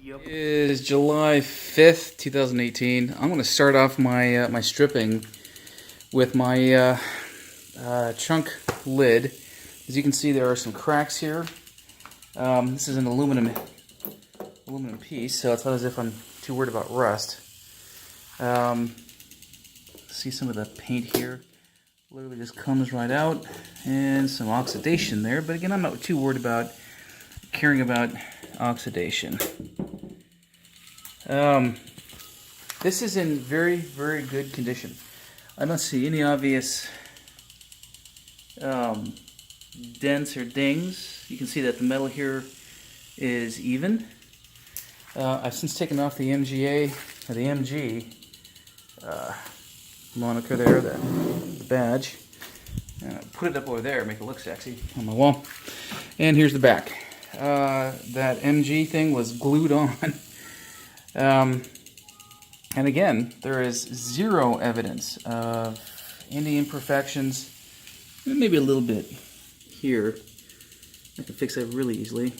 It is July 5th, 2018. I'm going to start off my my stripping with my trunk lid. As you can see, there are some cracks here. This is an aluminum piece, so it's not as if I'm too worried about rust. See some of the paint here. Literally just comes right out, and some oxidation there. But again, I'm not too worried about caring about oxidation. This is in very, very good condition. I don't see any obvious dents or dings. You can see that the metal here is even. I've since taken off the MGA, or the MG moniker there, the badge. Put it up over there, make it look sexy on my wall. And here's the back. That MG thing was glued on. And again, there is zero evidence of any imperfections. Maybe a little bit here. I can fix that really easily.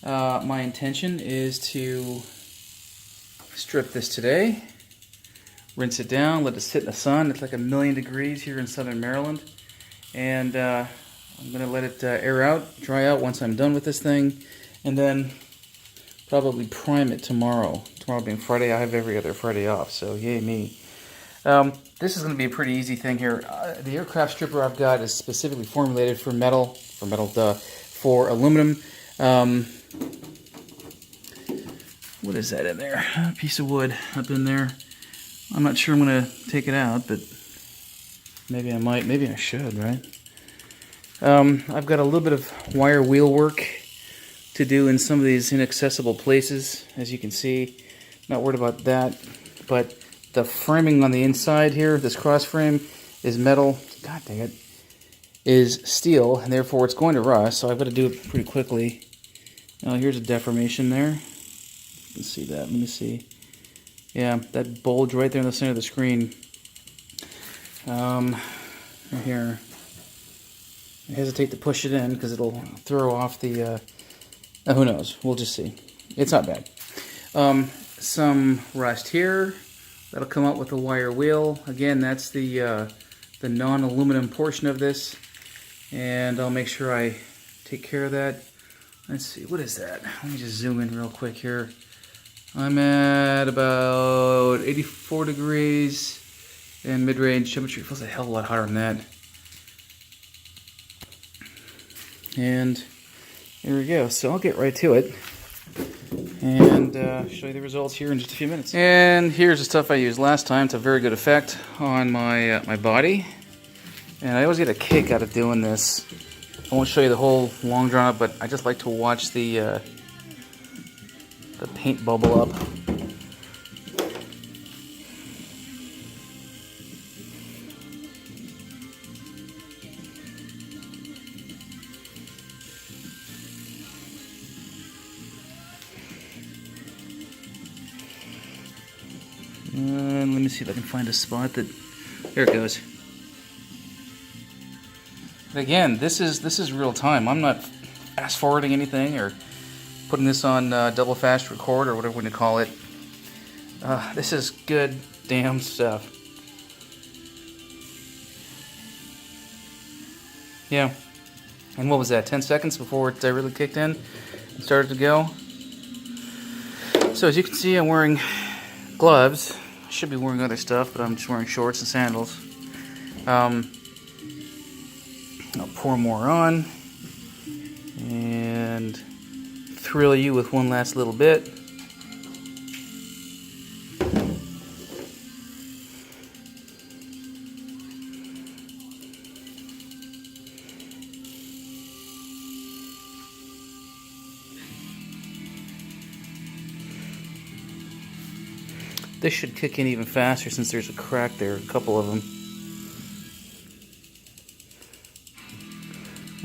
My intention is to strip this today, rinse it down, let it sit in the sun. It's like 1,000,000 degrees here in southern Maryland. And I'm going to let it air out, dry out once I'm done with this thing, and then probably prime it tomorrow. Tomorrow being Friday, I have every other Friday off, so yay me. This is going to be a pretty easy thing here. The aircraft stripper I've got is specifically formulated for for aluminum. What is that in there? A piece of wood up in there. I'm not sure I'm going to take it out, but maybe I might. Maybe I should, right? I've got a little bit of wire wheel work to do in some of these inaccessible places, as you can see. Not worried about that, but the framing on the inside here, this cross frame, is metal. God dang it, is steel, and therefore it's going to rust. So I've got to do it pretty quickly. Now here's a deformation there. You can see that. Let me see. Yeah, that bulge right there in the center of the screen. Right here. I hesitate to push it in because it'll throw off the. Who knows? We'll just see. It's not bad. Some rust here. That'll come out with the wire wheel. Again, that's the non-aluminum portion of this, and I'll make sure I take care of that. Let's see. What is that? Let me just zoom in real quick here. I'm at about 84 degrees and mid-range temperature. It feels a hell of a lot hotter than that. And there we go. So I'll get right to it and show you the results here in just a few minutes. And here's the stuff I used last time. It's a very good effect on my my body, and I always get a kick out of doing this. I won't show you the whole long drawn up, but I just like to watch the paint bubble up. And let me see if I can find a spot that. There it goes. But again, this is real time. I'm not fast forwarding anything or putting this on double fast record or whatever you call it. This is good damn stuff. Yeah. And what was that? 10 seconds before it really kicked in and started to go. So as you can see, I'm wearing gloves. I should be wearing other stuff, but I'm just wearing shorts and sandals. I'll pour more on and thrill you with one last little bit. This should kick in even faster since there's a crack there, a couple of them.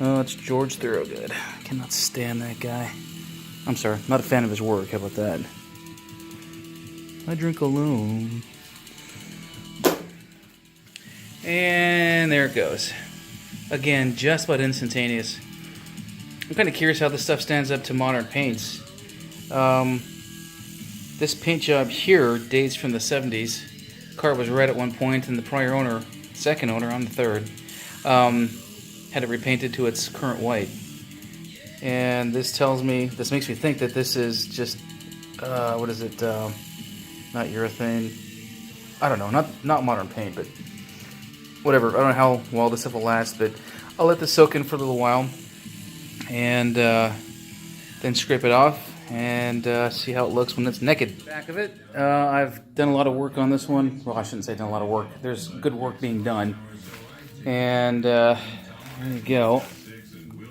Oh, it's George Thorogood. I cannot stand that guy. I'm sorry, not a fan of his work. How about that? I drink alone. And there it goes. Again, just about instantaneous. I'm kind of curious how this stuff stands up to modern paints. This paint job here dates from the 70s. The car was red at one point, and the prior owner, second owner, I'm the third, had it repainted to its current white. And this makes me think that this is just, what is it, not urethane, I don't know, not modern paint, but whatever. I don't know how well this stuff will last, but I'll let this soak in for a little while, and then scrape it off and see how it looks when it's naked. Back of it, I've done a lot of work on this one. Well, I shouldn't say done a lot of work. There's good work being done, and there you go.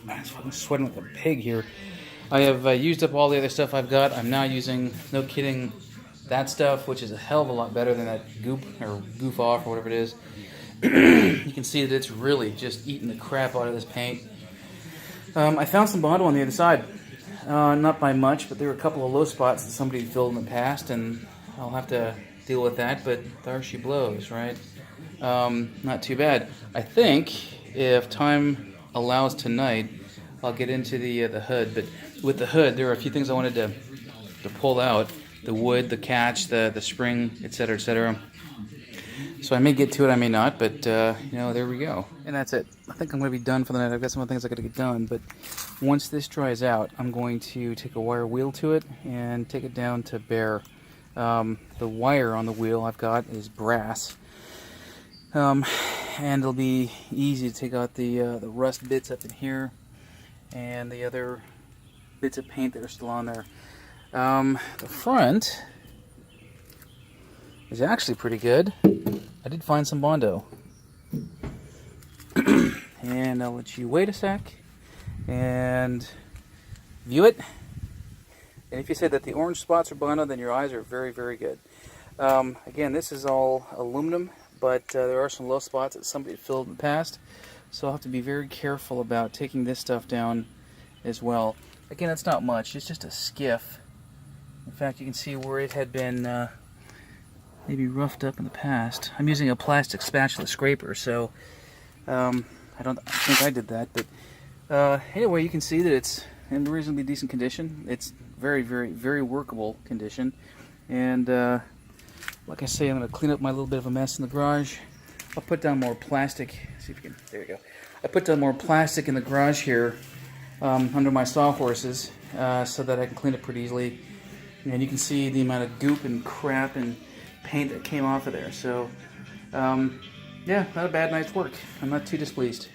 I'm sweating like a pig here. I have used up all the other stuff I've got. I'm now using, no kidding, that stuff, which is a hell of a lot better than that goop or goof off or whatever it is. You can see that it's really just eating the crap out of this paint. I found some bondo on the other side. Not by much, but there were a couple of low spots that somebody filled in the past, and I'll have to deal with that, but there she blows, right? Not too bad. I think if time allows tonight, I'll get into the hood, but with the hood, there are a few things I wanted to pull out. The wood, the catch, the spring, etc., etc. So I may get to it, I may not, but you know, there we go. And that's it. I think I'm going to be done for the night. I've got some other things I got to get done, but once this dries out, I'm going to take a wire wheel to it and take it down to bare. The wire on the wheel I've got is brass, and it'll be easy to take out the rust bits up in here and the other bits of paint that are still on there. The front is actually pretty good. I did find some bondo. And I'll let you wait a sec and view it. And if you say that the orange spots are bondo, then your eyes are very, very good. Again, this is all aluminum, but there are some low spots that somebody filled in the past, so I'll have to be very careful about taking this stuff down as well. Again, it's not much, it's just a skiff. In fact, you can see where it had been maybe roughed up in the past. I'm using a plastic spatula scraper, so I don't think I did that, but anyway, you can see that it's in reasonably decent condition. It's very, very, very workable condition, and like I say, I'm going to clean up my little bit of a mess in the garage. I'll put down more plastic. See if you can. There you go. I put down more plastic in the garage here under my sawhorses so that I can clean it pretty easily. And you can see the amount of goop and crap and paint that came off of there. So, yeah, not a bad night's work. I'm not too displeased.